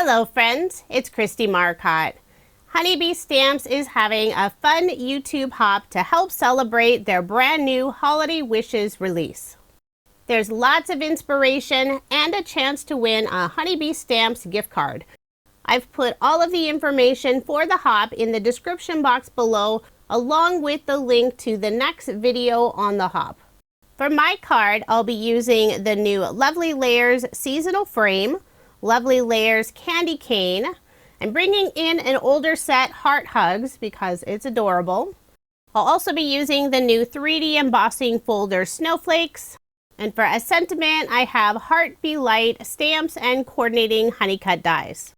Hello friends, it's Kristie Marcotte. Honeybee Stamps is having a fun YouTube hop to help celebrate their brand new Holiday Wishes release. There's lots of inspiration and a chance to win a Honeybee Stamps gift card. I've put all of the information for the hop in the description box below, along with the link to the next video on the hop. For my card, I'll be using the new Lovely Layers seasonal frame, Lovely Layers candy cane. I'm bringing in an older set, Heart Hugs, because it's adorable. I'll also be using the new 3D embossing folder, Snowflakes. And for a sentiment, I have Heart Be Light stamps and coordinating honeycut dies.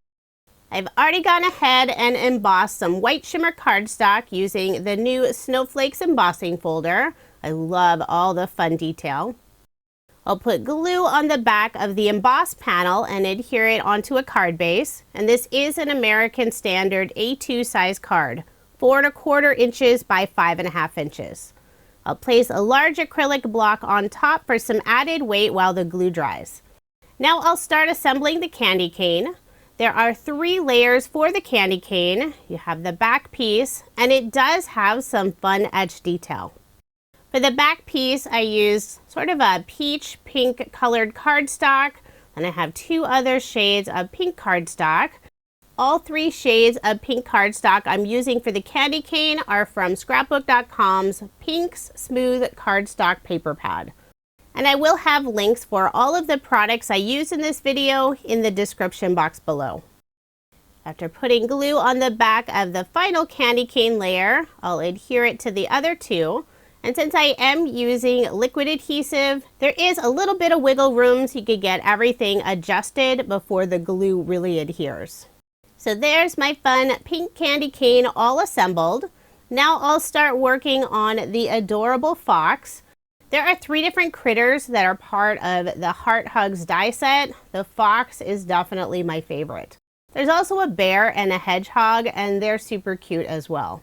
I've already gone ahead and embossed some white shimmer cardstock using the new Snowflakes embossing folder. I love all the fun detail. I'll put glue on the back of the emboss panel and adhere it onto a card base. And this is an American Standard A2 size card, 4 1/4 inches by 5 1/2 inches. I'll place a large acrylic block on top for some added weight while the glue dries. Now I'll start assembling the candy cane. There are 3 layers for the candy cane. You have the back piece, and it does have some fun edge detail. For the back piece, I used sort of a peach pink colored cardstock, and I have 2 other shades of pink cardstock. All 3 shades of pink cardstock I'm using for the candy cane are from scrapbook.com's Pinks Smooth Cardstock Paper Pad. And I will have links for all of the products I use in this video in the description box below. After putting glue on the back of the final candy cane layer, I'll adhere it to the other 2. And since I am using liquid adhesive, there is a little bit of wiggle room so you could get everything adjusted before the glue really adheres. So there's my fun pink candy cane all assembled. Now I'll start working on the adorable fox. There are 3 different critters that are part of the Heart Hugs die set. The fox is definitely my favorite. There's also a bear and a hedgehog, and they're super cute as well.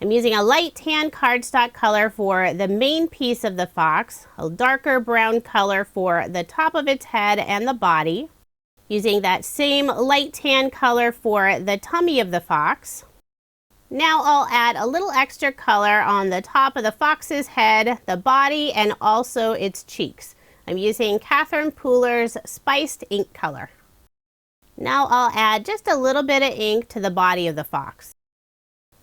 I'm using a light tan cardstock color for the main piece of the fox, a darker brown color for the top of its head and the body, using that same light tan color for the tummy of the fox. Now I'll add a little extra color on the top of the fox's head, the body, and also its cheeks. I'm using Catherine Pooler's Spiced Ink color. Now I'll add just a little bit of ink to the body of the fox.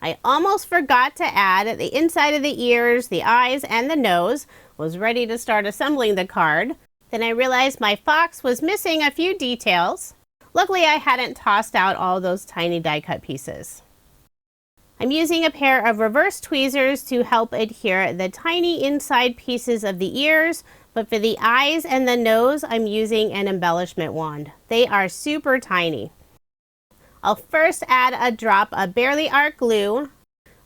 I almost forgot to add the inside of the ears, the eyes, and the nose. Was ready to start assembling the card. Then I realized my fox was missing a few details. Luckily, I hadn't tossed out all those tiny die cut pieces. I'm using a pair of reverse tweezers to help adhere the tiny inside pieces of the ears, but for the eyes and the nose, I'm using an embellishment wand. They are super tiny. I'll first add a drop of Barely Art glue.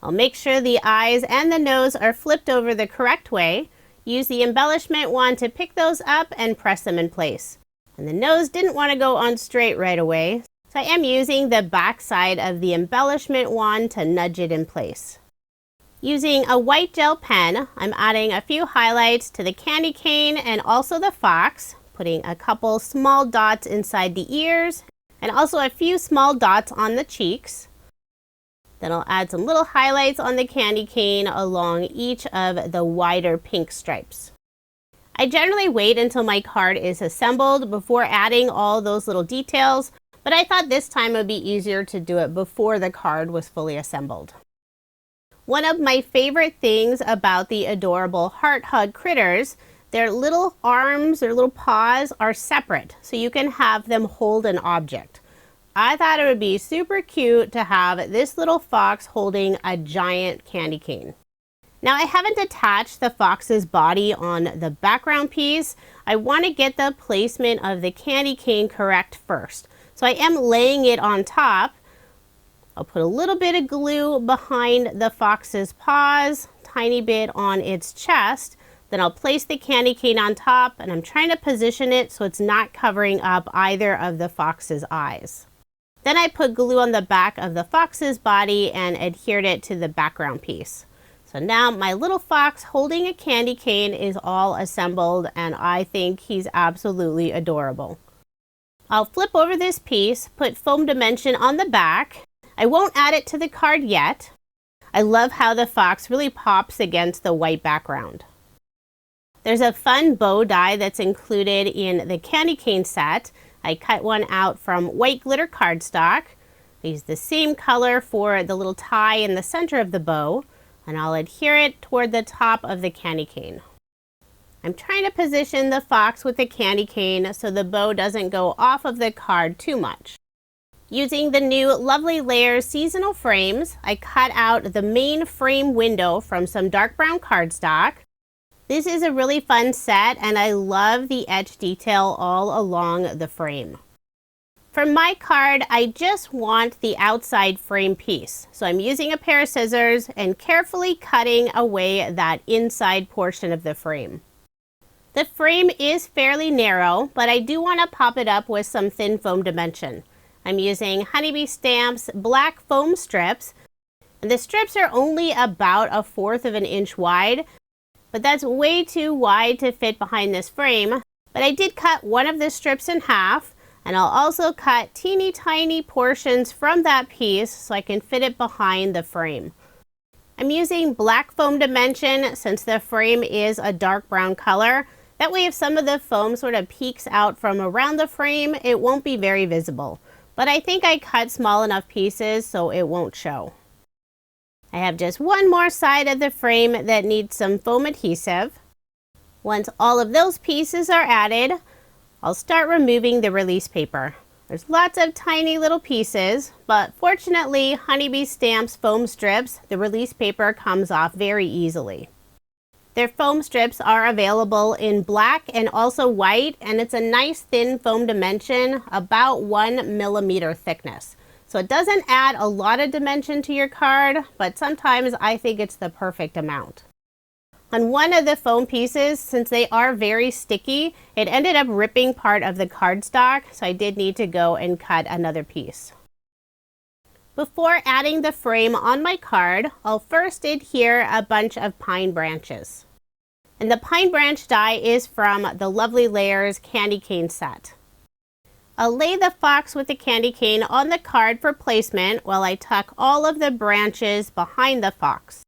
I'll make sure the eyes and the nose are flipped over the correct way. Use the embellishment wand to pick those up and press them in place. And the nose didn't want to go on straight right away, so I am using the back side of the embellishment wand to nudge it in place. Using a white gel pen, I'm adding a few highlights to the candy cane and also the fox, putting a couple small dots inside the ears, and also a few small dots on the cheeks. Then I'll add some little highlights on the candy cane along each of the wider pink stripes. I generally wait until my card is assembled before adding all those little details, but I thought this time it would be easier to do it before the card was fully assembled. One of my favorite things about the adorable Heart Hug critters, their little arms or little paws are separate, so you can have them hold an object. I thought it would be super cute to have this little fox holding a giant candy cane. Now I haven't attached the fox's body on the background piece. I want to get the placement of the candy cane correct first. So I am laying it on top. I'll put a little bit of glue behind the fox's paws, tiny bit on its chest. Then I'll place the candy cane on top, and I'm trying to position it so it's not covering up either of the fox's eyes. Then I put glue on the back of the fox's body and adhered it to the background piece. So now my little fox holding a candy cane is all assembled, and I think he's absolutely adorable. I'll flip over this piece, put foam dimension on the back. I won't add it to the card yet. I love how the fox really pops against the white background. There's a fun bow die that's included in the candy cane set. I cut one out from white glitter cardstock. I used the same color for the little tie in the center of the bow, and I'll adhere it toward the top of the candy cane. I'm trying to position the fox with the candy cane so the bow doesn't go off of the card too much. Using the new Lovely Layers seasonal frames, I cut out the main frame window from some dark brown cardstock. This is a really fun set, and I love the etched detail all along the frame. For my card, I just want the outside frame piece. So I'm using a pair of scissors and carefully cutting away that inside portion of the frame. The frame is fairly narrow, but I do want to pop it up with some thin foam dimension. I'm using Honeybee Stamps black foam strips, and the strips are only about 1/4 of an inch wide, but that's way too wide to fit behind this frame. But I did cut one of the strips in half, and I'll also cut teeny tiny portions from that piece so I can fit it behind the frame. I'm using black foam dimension since the frame is a dark brown color. That way if some of the foam sort of peeks out from around the frame, it won't be very visible. But I think I cut small enough pieces so it won't show. I have just one more side of the frame that needs some foam adhesive. Once all of those pieces are added, I'll start removing the release paper. There's lots of tiny little pieces, but fortunately Honeybee Stamps foam strips, the release paper comes off very easily. Their foam strips are available in black and also white, and it's a nice thin foam dimension, about 1 millimeter thickness. So it doesn't add a lot of dimension to your card, but sometimes I think it's the perfect amount. On one of the foam pieces, since they are very sticky, it ended up ripping part of the cardstock, so I did need to go and cut another piece. Before adding the frame on my card, I'll first adhere a bunch of pine branches. And the pine branch die is from the Lovely Layers candy cane set. I'll lay the fox with the candy cane on the card for placement while I tuck all of the branches behind the fox.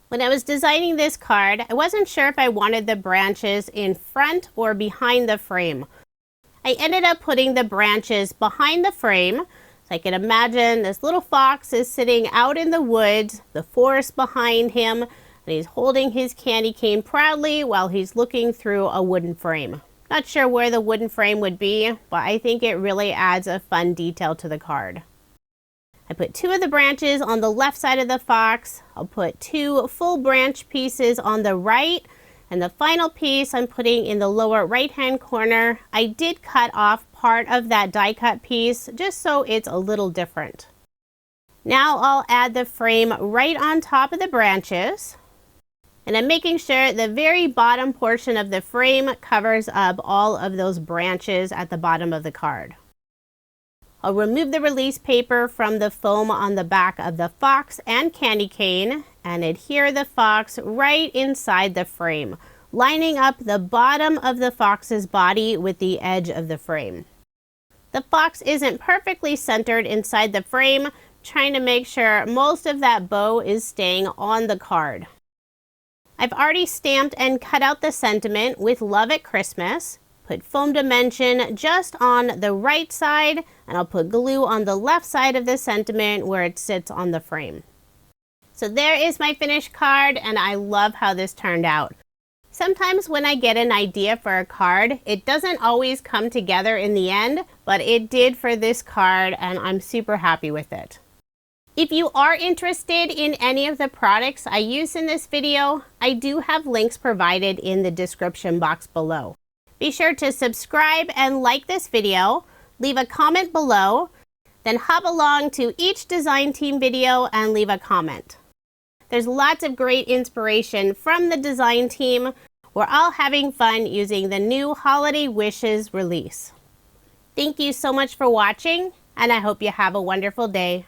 When I was designing this card, I wasn't sure if I wanted the branches in front or behind the frame. I ended up putting the branches behind the frame. So I can imagine this little fox is sitting out in the woods, the forest behind him, and he's holding his candy cane proudly while he's looking through a wooden frame. Not sure where the wooden frame would be, but I think it really adds a fun detail to the card. I put 2 of the branches on the left side of the fox. I'll put 2 full branch pieces on the right, and the final piece I'm putting in the lower right hand corner. I did cut off part of that die cut piece just so it's a little different. Now I'll add the frame right on top of the branches, and I'm making sure the very bottom portion of the frame covers up all of those branches at the bottom of the card. I'll remove the release paper from the foam on the back of the fox and candy cane and adhere the fox right inside the frame, lining up the bottom of the fox's body with the edge of the frame. The fox isn't perfectly centered inside the frame, trying to make sure most of that bow is staying on the card. I've already stamped and cut out the sentiment with Love at Christmas. Put foam dimension just on the right side, and I'll put glue on the left side of the sentiment where it sits on the frame. So there is my finished card, and I love how this turned out. Sometimes when I get an idea for a card, it doesn't always come together in the end, but it did for this card, and I'm super happy with it. If you are interested in any of the products I use in this video, I do have links provided in the description box below. Be sure to subscribe and like this video, leave a comment below, then hop along to each design team video and leave a comment. There's lots of great inspiration from the design team. We're all having fun using the new Holiday Wishes release. Thank you so much for watching, and I hope you have a wonderful day.